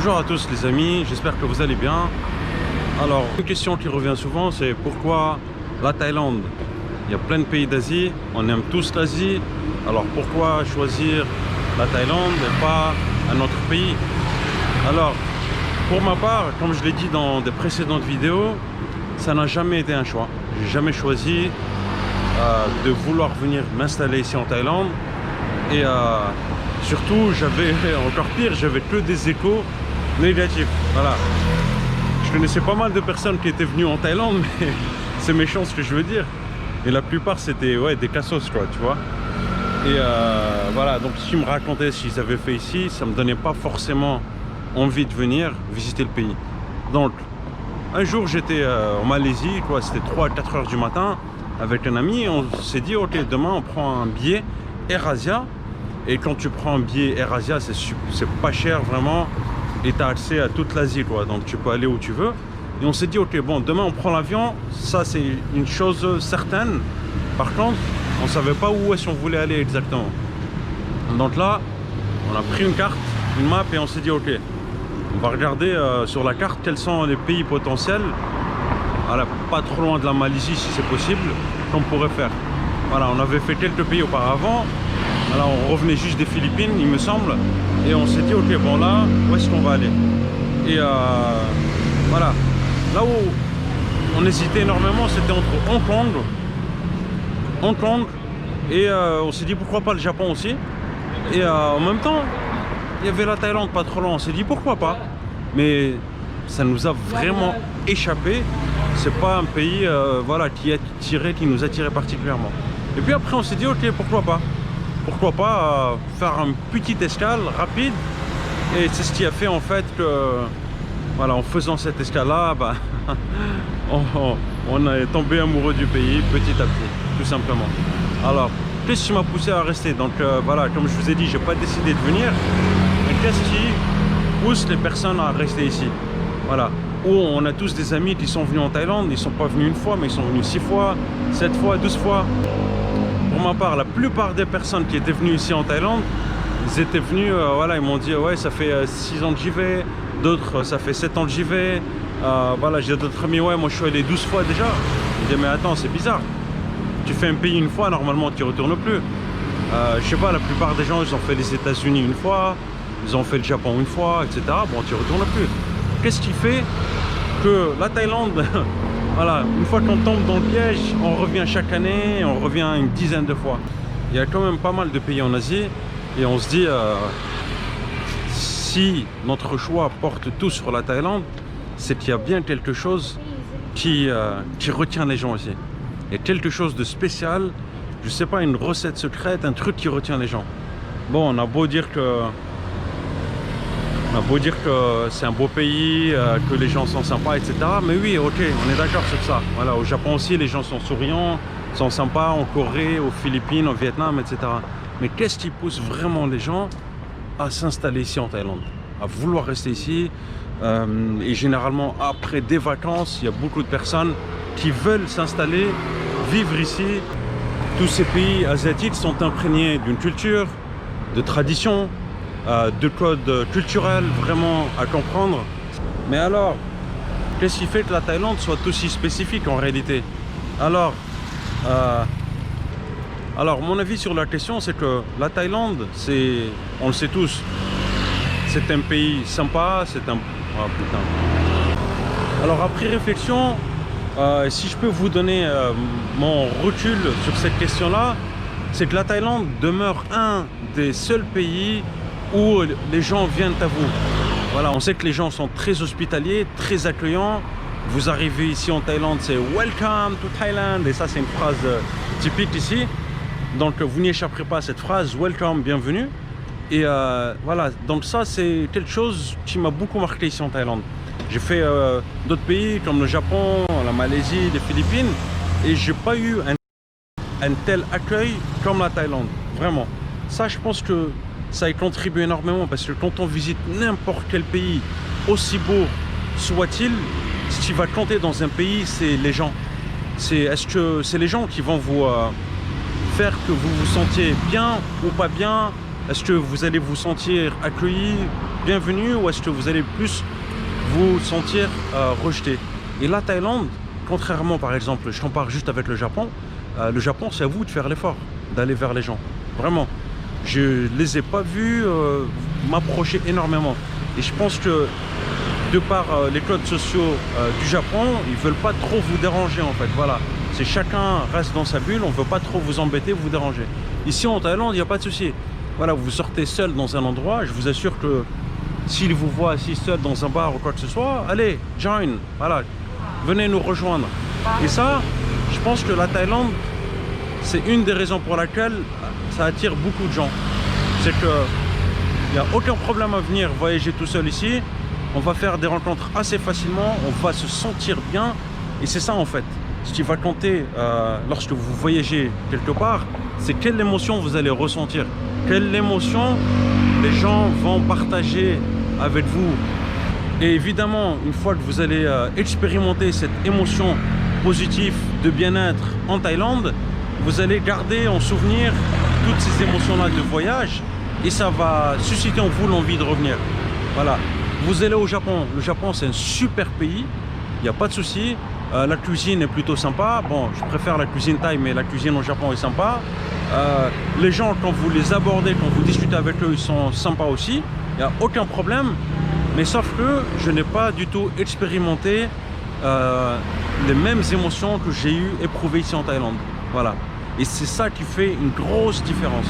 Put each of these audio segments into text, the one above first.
Bonjour à tous les amis, j'espère que vous allez bien. Alors, une question qui revient souvent, c'est pourquoi la Thaïlande? Il y a plein de pays d'Asie, on aime tous l'Asie. Alors pourquoi choisir la Thaïlande et pas un autre pays? Alors, pour ma part, comme je l'ai dit dans des précédentes vidéos, ça n'a jamais été un choix. J'ai jamais choisi de vouloir venir m'installer ici en Thaïlande. Et surtout, j'avais encore pire, j'avais que des échos négatifs. Voilà. Je connaissais pas mal de personnes qui étaient venues en Thaïlande, mais c'est méchant ce que je veux dire. Et la plupart c'était des cassos, quoi, tu vois. Et voilà, donc s'ils me racontaient ce qu'ils avaient fait ici, ça me donnait pas forcément envie de venir visiter le pays. Donc, un jour j'étais en Malaisie, quoi, c'était 3 à 4 heures du matin, avec un ami, et on s'est dit, ok, demain on prend un billet AirAsia. Et quand tu prends un billet AirAsia, c'est pas cher vraiment, et tu as accès à toute l'Asie, quoi, donc tu peux aller où tu veux. Et on s'est dit, ok, bon, demain on prend l'avion, ça c'est une chose certaine. Par contre, on savait pas où est-ce qu'on voulait aller exactement. Donc là, on a pris une carte, une map, et on s'est dit, ok, on va regarder sur la carte quels sont les pays potentiels, voilà, pas trop loin de la Malaisie si c'est possible, qu'on pourrait faire. Voilà, on avait fait quelques pays auparavant. Alors on revenait juste des Philippines, il me semble, et on s'est dit, ok, bon là, où est-ce qu'on va aller? Et voilà, là où on hésitait énormément, c'était entre Hong Kong, et on s'est dit, pourquoi pas le Japon aussi? Et en même temps, il y avait la Thaïlande pas trop loin, on s'est dit, pourquoi pas? Mais ça nous a vraiment échappé, c'est pas un pays voilà, qui nous attirait particulièrement. Et puis après on s'est dit, ok, pourquoi pas? Pourquoi pas faire une petite escale rapide, et c'est ce qui a fait en fait que voilà, en faisant cette escale là, bah, on est tombé amoureux du pays petit à petit, tout simplement. Alors qu'est-ce qui m'a poussé à rester? Donc voilà, comme je vous ai dit, j'ai pas décidé de venir, mais qu'est-ce qui pousse les personnes à rester ici? Voilà, où on a tous des amis qui sont venus en Thaïlande, ils sont pas venus une fois, mais ils sont venus 6 fois, 7 fois, 12 fois. Pour ma part, la plupart des personnes qui étaient venues ici en Thaïlande, ils étaient venus, voilà, ils m'ont dit, ouais, ça fait 6 ans que j'y vais, d'autres, ça fait 7 ans que j'y vais, voilà, j'ai d'autres amis, ouais, moi je suis allé 12 fois déjà. Je dis, mais attends, c'est bizarre, tu fais un pays une fois, normalement tu ne retournes plus. Je sais pas, la plupart des gens, ils ont fait les États-Unis une fois, ils ont fait le Japon une fois, etc. Bon, tu ne retournes plus. Qu'est-ce qui fait que la Thaïlande, voilà, une fois qu'on tombe dans le piège, on revient chaque année, on revient une dizaine de fois. Il y a quand même pas mal de pays en Asie, et on se dit, si notre choix porte tout sur la Thaïlande, c'est qu'il y a bien quelque chose qui retient les gens ici. Et quelque chose de spécial, je sais pas, une recette secrète, un truc qui retient les gens. Bon, on a beau dire que c'est un beau pays, que les gens sont sympas, etc. Mais oui, ok, on est d'accord sur ça. Voilà, au Japon aussi, les gens sont souriants, sont sympas, en Corée, aux Philippines, au Vietnam, etc. Mais qu'est-ce qui pousse vraiment les gens à s'installer ici en Thaïlande, à vouloir rester ici? Et généralement, après des vacances, il y a beaucoup de personnes qui veulent s'installer, vivre ici. Tous ces pays asiatiques sont imprégnés d'une culture, de traditions, de codes culturels vraiment à comprendre. Mais alors, qu'est-ce qui fait que la Thaïlande soit aussi spécifique en réalité? Alors mon avis sur la question, c'est que la Thaïlande, on le sait tous, c'est un pays sympa, c'est un... Oh, putain. Alors après réflexion, si je peux vous donner mon recul sur cette question-là, c'est que la Thaïlande demeure un des seuls pays où les gens viennent à vous. Voilà, on sait que les gens sont très hospitaliers, très accueillants. Vous arrivez ici en Thaïlande, c'est Welcome to Thailand, et ça c'est une phrase typique ici. Donc vous n'y échapperez pas à cette phrase, Welcome, bienvenue. Et voilà, donc ça c'est quelque chose qui m'a beaucoup marqué ici en Thaïlande. J'ai fait d'autres pays comme le Japon, la Malaisie, les Philippines, et j'ai pas eu un tel accueil comme la Thaïlande, vraiment. Ça, je pense que ça y contribue énormément, parce que quand on visite n'importe quel pays, aussi beau soit-il, ce qui va compter dans un pays, c'est les gens. Est-ce que c'est les gens qui vont vous faire que vous vous sentiez bien ou pas bien? Est-ce que vous allez vous sentir accueilli bienvenu ou est-ce que vous allez plus vous sentir rejeté? Et la Thaïlande, contrairement par exemple, je compare juste avec le Japon c'est à vous de faire l'effort, d'aller vers les gens. Vraiment. Je les ai pas vus m'approcher énormément. Et je pense que de par les codes sociaux du Japon, ils veulent pas trop vous déranger en fait. Voilà. C'est chacun reste dans sa bulle, on veut pas trop vous embêter, vous déranger. Ici en Thaïlande, il n'y a pas de souci. Voilà, vous sortez seul dans un endroit, je vous assure que s'ils vous voient assis seul dans un bar ou quoi que ce soit, allez, join, voilà, venez nous rejoindre. Et ça, je pense que la Thaïlande, c'est une des raisons pour laquelle ça attire beaucoup de gens. C'est que il n'y a aucun problème à venir voyager tout seul ici. On va faire des rencontres assez facilement, on va se sentir bien. Et c'est ça en fait. Ce qui va compter lorsque vous voyagez quelque part, c'est quelle émotion vous allez ressentir. Quelle émotion les gens vont partager avec vous. Et évidemment, une fois que vous allez expérimenter cette émotion positive de bien-être en Thaïlande, vous allez garder en souvenir toutes ces émotions-là de voyage et ça va susciter en vous l'envie de revenir. Voilà. Vous allez au Japon. Le Japon, c'est un super pays. Il n'y a pas de souci. La cuisine est plutôt sympa. Bon, je préfère la cuisine thaï, mais la cuisine au Japon est sympa. Les gens, quand vous les abordez, quand vous discutez avec eux, ils sont sympas aussi. Il n'y a aucun problème. Mais sauf que je n'ai pas du tout expérimenté les mêmes émotions que j'ai éprouvées ici en Thaïlande. Voilà. Et c'est ça qui fait une grosse différence.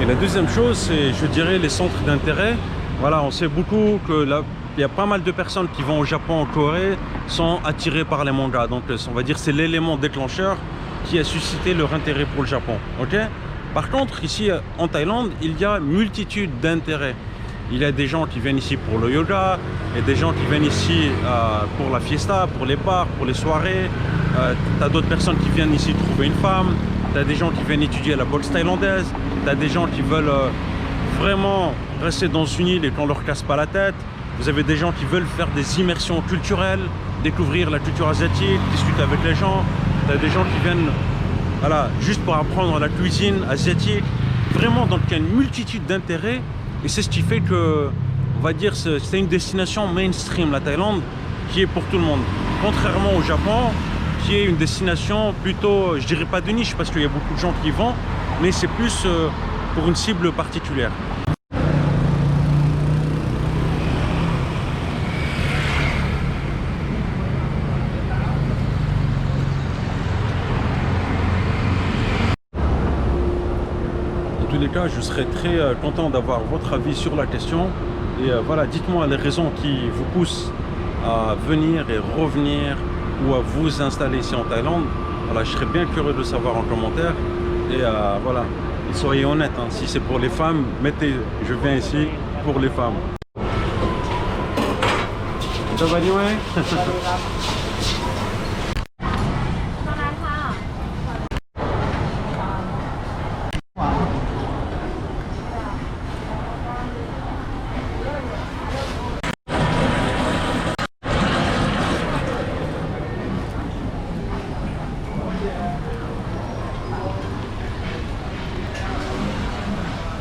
Et la deuxième chose, c'est, je dirais, les centres d'intérêt. Voilà, on sait beaucoup que là, il y a pas mal de personnes qui vont au Japon, en Corée, sont attirées par les mangas. Donc, on va dire, c'est l'élément déclencheur qui a suscité leur intérêt pour le Japon. Ok? Par contre, ici en Thaïlande, il y a multitude d'intérêts. Il y a des gens qui viennent ici pour le yoga, il y a des gens qui viennent ici pour la fiesta, pour les bars, pour les soirées. Tu as d'autres personnes qui viennent ici trouver une femme. Tu as des gens qui viennent étudier la boxe thaïlandaise. Tu as des gens qui veulent vraiment rester dans une île et qu'on ne leur casse pas la tête. Vous avez des gens qui veulent faire des immersions culturelles, découvrir la culture asiatique, discuter avec les gens. Tu as des gens qui viennent voilà, juste pour apprendre la cuisine asiatique. Vraiment, donc il y a une multitude d'intérêts. Et c'est ce qui fait que, on va dire, c'est une destination mainstream, la Thaïlande, qui est pour tout le monde. Contrairement au Japon, qui est une destination plutôt, je dirais pas de niche, parce qu'il y a beaucoup de gens qui y vont, mais c'est plus pour une cible particulière. Dans tous les cas, je serais très content d'avoir votre avis sur la question. Et voilà, dites-moi les raisons qui vous poussent à venir et revenir ou à vous installer ici en Thaïlande. Voilà, je serais bien curieux de savoir en commentaire. Et voilà, et soyez honnêtes, hein, si c'est pour les femmes, mettez je viens ici pour les femmes. Ça va bien, ouais?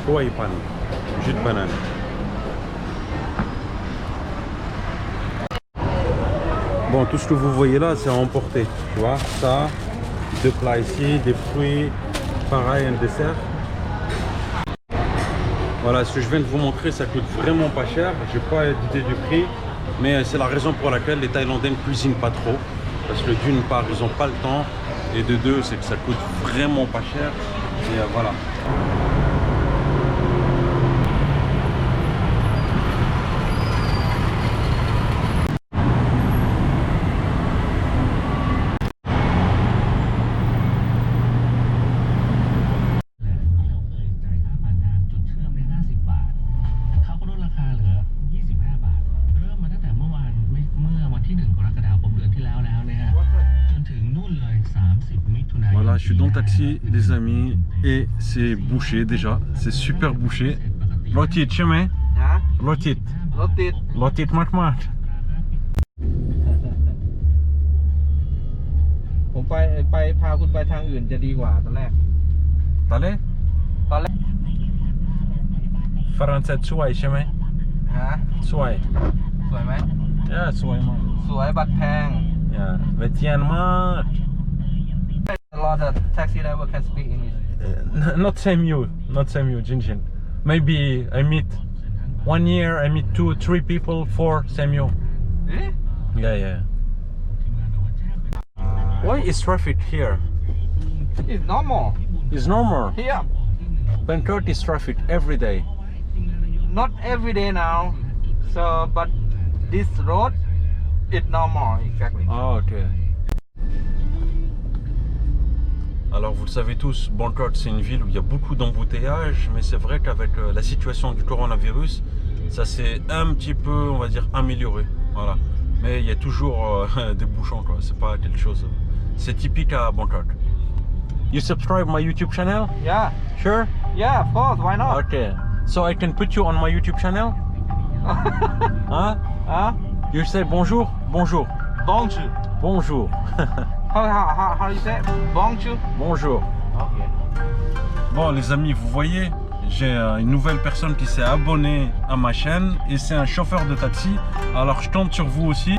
Koi pan, jus de banane. Bon, tout ce que vous voyez là, c'est à emporter. Tu vois, ça, deux plats ici, des fruits, pareil, un dessert. Voilà, ce que je viens de vous montrer, ça coûte vraiment pas cher. J'ai pas d'idée du prix, mais c'est la raison pour laquelle les Thaïlandais ne cuisinent pas trop. Parce que d'une part, ils n'ont pas le temps, et de deux, c'est que ça coûte vraiment pas cher. Et voilà. Voilà, je suis dans le taxi, les amis, et c'est bouché déjà, c'est super bouché. Lotit, chemin? Lotit. Lotit, mat. ผมไปพาคุณไปทางอื่นจะดีกว่าตอนแรก T'allais? Français de chemin? ฮะ สวย สวยไหม yeah สวยมาก สวยบัตรแพง yeah เวทียนมาก A lot of taxi driver can speak English not same you Jinjin maybe I meet 1 year I meet 2-3 people 4 same you Really? yeah why is traffic here It's normal it's normal here Bangkok is traffic every day not every day now so but this road it's normal exactly ah ok alors vous le savez tous, Bangkok c'est une ville où il y a beaucoup d'embouteillages, mais c'est vrai qu'avec la situation du coronavirus, ça s'est un petit peu, on va dire, amélioré. Voilà. Mais il y a toujours des bouchons, quoi. C'est pas quelque chose. C'est typique à Bangkok. You subscribe my YouTube channel? yeah Sure? yeah of course why not Okay. So I can put you on my YouTube channel? Huh? huh You say bonjour? Bonjour. bonjour Bonjour. how you say bonjour Bonjour. okay Bon les amis, vous voyez, j'ai une nouvelle personne qui s'est abonnée à ma chaîne et c'est un chauffeur de taxi. Alors je compte sur vous aussi.